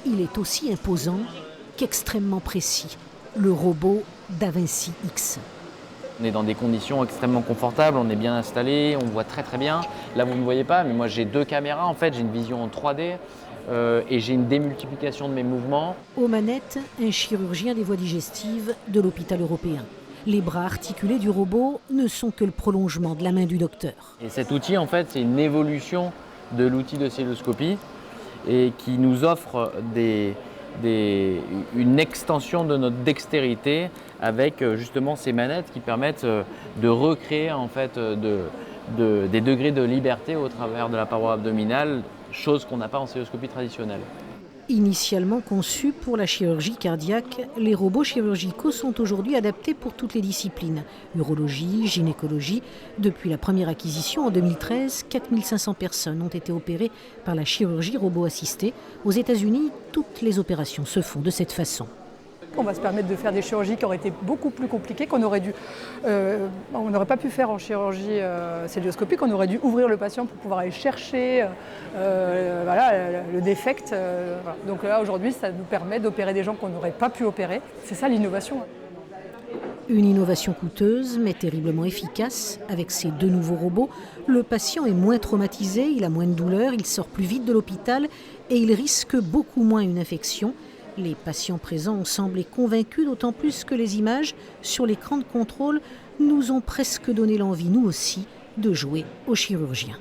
Il est aussi imposant qu'extrêmement précis, le robot DaVinci X. On est dans des conditions extrêmement confortables, on est bien installé, on voit très bien. Là vous ne me voyez pas, mais moi j'ai 2 caméras en fait, j'ai une vision en 3D et j'ai une démultiplication de mes mouvements. Aux manettes, un chirurgien des voies digestives de l'hôpital européen. Les bras articulés du robot ne sont que le prolongement de la main du docteur. Et cet outil en fait c'est une évolution de l'outil de cystoscopie et qui nous offre une extension de notre dextérité avec justement ces manettes qui permettent de recréer en fait des degrés de liberté au travers de la paroi abdominale, chose qu'on n'a pas en cystoscopie traditionnelle. Initialement conçus pour la chirurgie cardiaque, les robots chirurgicaux sont aujourd'hui adaptés pour toutes les disciplines. Urologie, gynécologie. Depuis la première acquisition en 2013, 4500 personnes ont été opérées par la chirurgie robot assistée. Aux États-Unis, toutes les opérations se font de cette façon. On va se permettre de faire des chirurgies qui auraient été beaucoup plus compliquées, on n'aurait pas pu faire en chirurgie célioscopique, on aurait dû ouvrir le patient pour pouvoir aller chercher le défect. Voilà. Donc là aujourd'hui ça nous permet d'opérer des gens qu'on n'aurait pas pu opérer. C'est ça l'innovation. Une innovation coûteuse mais terriblement efficace. Avec ces 2 nouveaux robots, le patient est moins traumatisé, il a moins de douleur, il sort plus vite de l'hôpital et il risque beaucoup moins une infection. Les patients présents ont semblé convaincus, d'autant plus que les images sur l'écran de contrôle nous ont presque donné l'envie, nous aussi, de jouer aux chirurgiens.